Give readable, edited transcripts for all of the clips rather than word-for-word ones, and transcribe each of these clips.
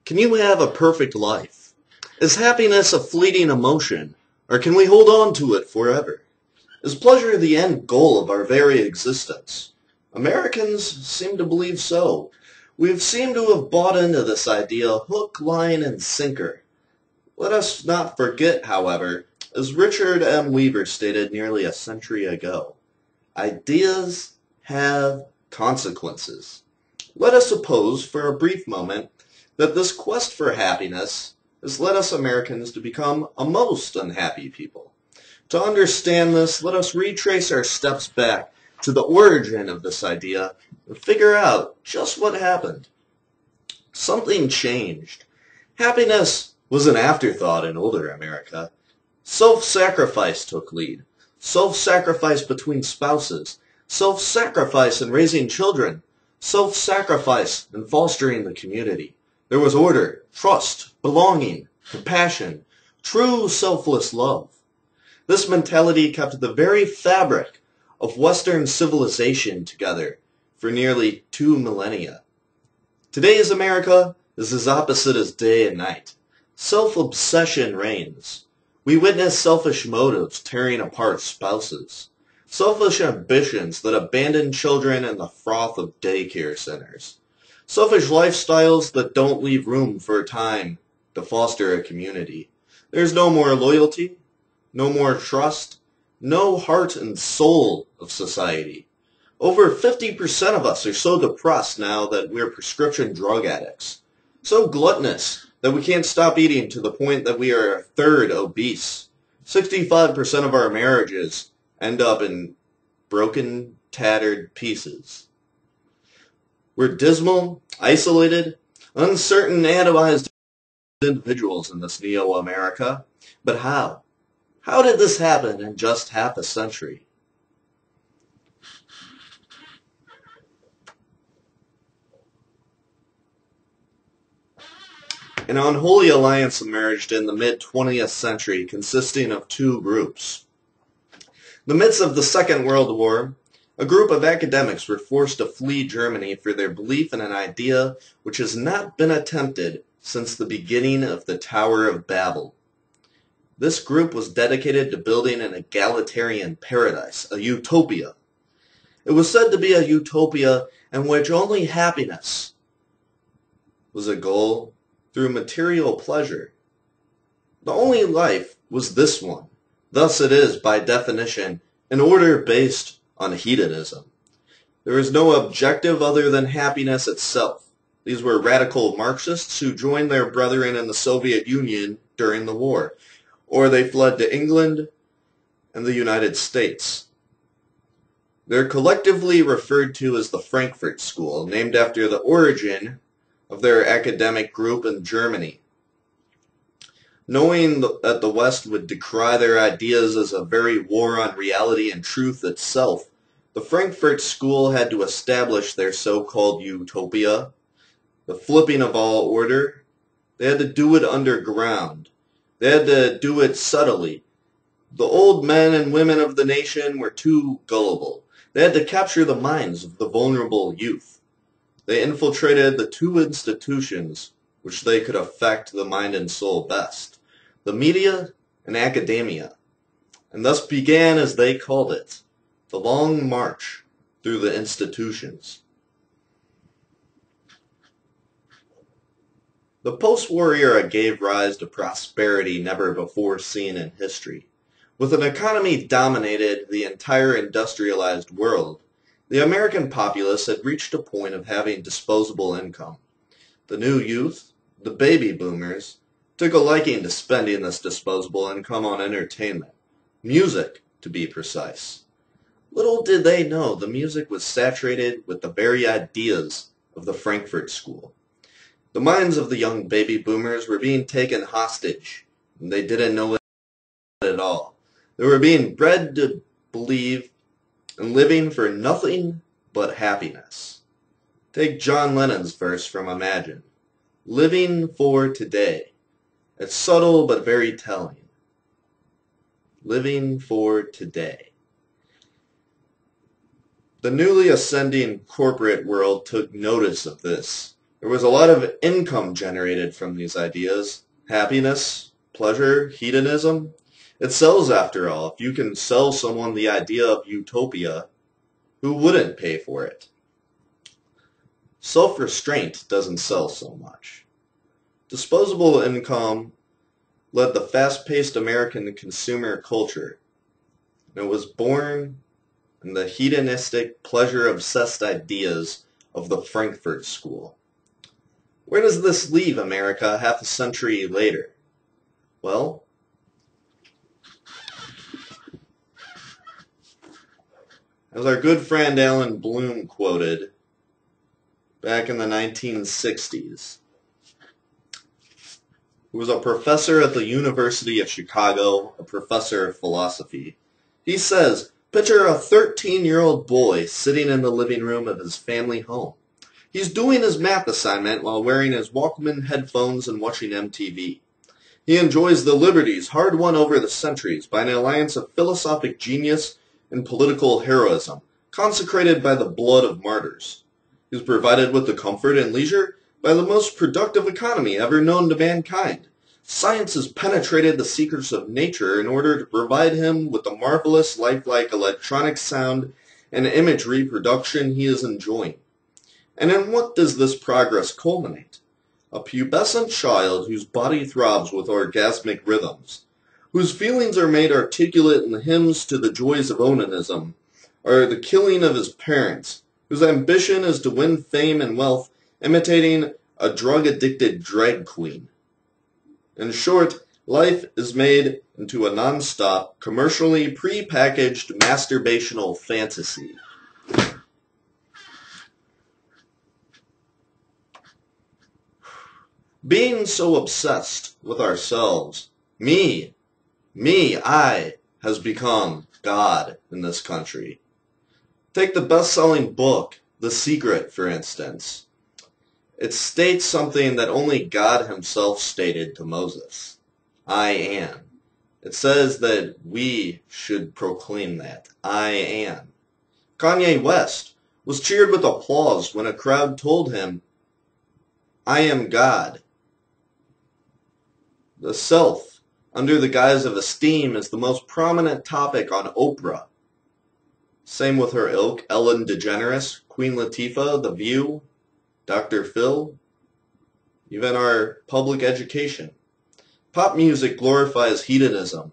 Can you have a perfect life? Is happiness a fleeting emotion, or can we hold on to it forever? Is pleasure the end goal of our very existence? Americans seem to believe so. We seem to have bought into this idea hook, line, and sinker. Let us not forget, however, as Richard M. Weaver stated nearly a century ago, ideas have consequences. Let us suppose for a brief moment that this quest for happiness has led us Americans to become a most unhappy people. To understand this, let us retrace our steps back to the origin of this idea and figure out just what happened. Something changed. Happiness was an afterthought in older America. Self-sacrifice took lead. Self-sacrifice between spouses. Self-sacrifice in raising children. Self-sacrifice in fostering the community. There was order, trust, belonging, compassion, true selfless love. This mentality kept the very fabric of Western civilization together for nearly 2 millennia. Today's America is as opposite as day and night. Self-obsession reigns. We witness selfish motives tearing apart spouses. Selfish ambitions that abandon children in the froth of daycare centers. Selfish lifestyles that don't leave room for time to foster a community. There's no more loyalty, no more trust, no heart and soul of society. Over 50% of us are so depressed now that we're prescription drug addicts. So gluttonous that we can't stop eating to the point that we are a third obese. 65% of our marriages end up in broken, tattered pieces. We're dismal, isolated, uncertain, atomized individuals in this neo-America. But how? How did this happen in just half a century? An unholy alliance emerged in the mid-20th century consisting of two groups. In the midst of the Second World War, a group of academics were forced to flee Germany for their belief in an idea which has not been attempted since the beginning of the Tower of Babel. This group was dedicated to building an egalitarian paradise, a utopia. It was said to be a utopia in which only happiness was a goal through material pleasure. The only life was this one. Thus it is, by definition, an order based on hedonism. There is no objective other than happiness itself. These were radical Marxists who joined their brethren in the Soviet Union during the war, or they fled to England and the United States. They're collectively referred to as the Frankfurt School, named after the origin of their academic group in Germany. Knowing that the West would decry their ideas as a very war on reality and truth itself, the Frankfurt School had to establish their so-called utopia, the flipping of all order. They had to do it underground. They had to do it subtly. The old men and women of the nation were too gullible. They had to capture the minds of the vulnerable youth. They infiltrated the two institutions which they could affect the mind and soul best, the media and academia, and thus began, as they called it, the long march through the institutions. The post-war era gave rise to prosperity never before seen in history. With an economy dominated the entire industrialized world, the American populace had reached a point of having disposable income. The new youth, the baby boomers, took a liking to spending this disposable income on entertainment, music to be precise. Little did they know the music was saturated with the very ideas of the Frankfurt School. The minds of the young baby boomers were being taken hostage, and they didn't know it at all. They were being bred to believe and living for nothing but happiness. Take John Lennon's verse from Imagine. Living for today. It's subtle but very telling. Living for today. The newly ascending corporate world took notice of this There was a lot of income generated from these ideas. Happiness, pleasure, hedonism. It sells after all. If you can sell someone the idea of utopia, who wouldn't pay for it? Self-restraint doesn't sell so much. Disposable income led the fast-paced American consumer culture. And it was born in the hedonistic, pleasure-obsessed ideas of the Frankfurt School. Where does this leave America half a century later? Well, as our good friend Alan Bloom quoted back in the 1960s, who was a professor at the University of Chicago, a professor of philosophy. He says, picture a 13-year-old boy sitting in the living room of his family home. He's doing his math assignment while wearing his Walkman headphones and watching MTV. He enjoys the liberties hard won over the centuries by an alliance of philosophic genius and political heroism, consecrated by the blood of martyrs. He is provided with the comfort and leisure by the most productive economy ever known to mankind. Science has penetrated the secrets of nature in order to provide him with the marvelous, lifelike electronic sound and image reproduction he is enjoying. And in what does this progress culminate? A pubescent child whose body throbs with orgasmic rhythms, whose feelings are made articulate in hymns to the joys of onanism, or the killing of his parents, whose ambition is to win fame and wealth imitating a drug-addicted drag queen. In short, life is made into a non-stop, commercially pre-packaged masturbational fantasy. Being so obsessed with ourselves, I, has become God in this country. Take the best-selling book, The Secret, for instance. It states something that only God himself stated to Moses. I am. It says that we should proclaim that. I am. Kanye West was cheered with applause when a crowd told him, I am God. The self, under the guise of esteem, is the most prominent topic on Oprah. Same with her ilk, Ellen DeGeneres, Queen Latifah, The View, Dr. Phil, even our public education. Pop music glorifies hedonism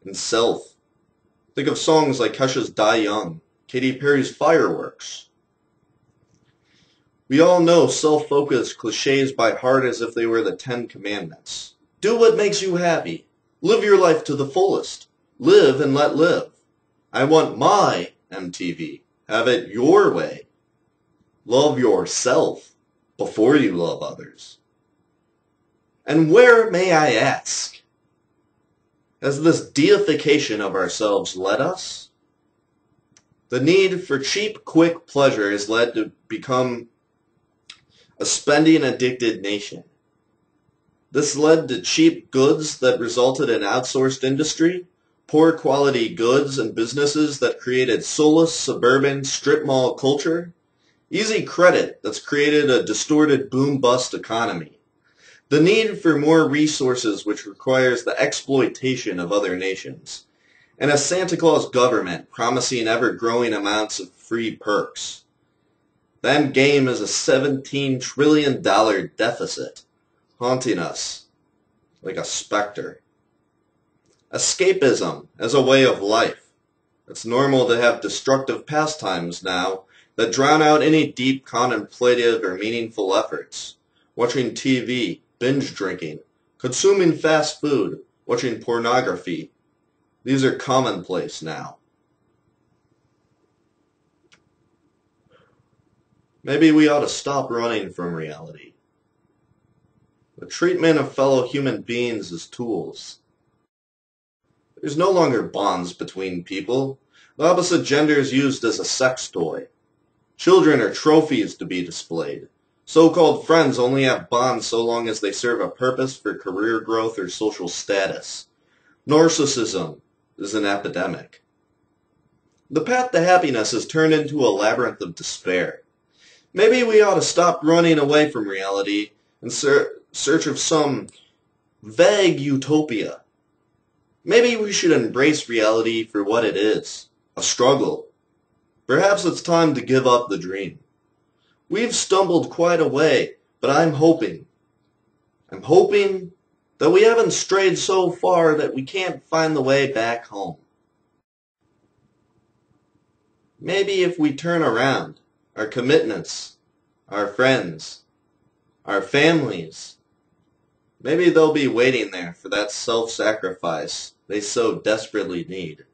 and self. Think of songs like Kesha's Die Young, Katy Perry's Fireworks. We all know self-focused cliches by heart as if they were the 10 Commandments. Do what makes you happy. Live your life to the fullest. Live and let live. I want my MTV. Have it your way. Love yourself before you love others. And where, may I ask, has this deification of ourselves led us? The need for cheap, quick pleasure has led to become a spending-addicted nation. This led to cheap goods that resulted in outsourced industry, poor quality goods and businesses that created soulless suburban strip mall culture, easy credit that's created a distorted boom-bust economy, the need for more resources which requires the exploitation of other nations, and a Santa Claus government promising ever-growing amounts of free perks. The end game is a $17 trillion deficit, haunting us like a specter. Escapism as a way of life. It's normal to have destructive pastimes now that drown out any deep contemplative or meaningful efforts. Watching TV, binge drinking, consuming fast food, watching pornography. These are commonplace now. Maybe we ought to stop running from reality. The treatment of fellow human beings as tools. There's no longer bonds between people. The opposite gender is used as a sex toy. Children are trophies to be displayed. So-called friends only have bonds so long as they serve a purpose for career growth or social status. Narcissism is an epidemic. The path to happiness has turned into a labyrinth of despair. Maybe we ought to stop running away from reality in search of some vague utopia. Maybe we should embrace reality for what it is, a struggle. Perhaps it's time to give up the dream. We've stumbled quite a way, but I'm hoping that we haven't strayed so far that we can't find the way back home. Maybe if we turn around, our commitments, our friends, our families, maybe they'll be waiting there for that self-sacrifice they so desperately need.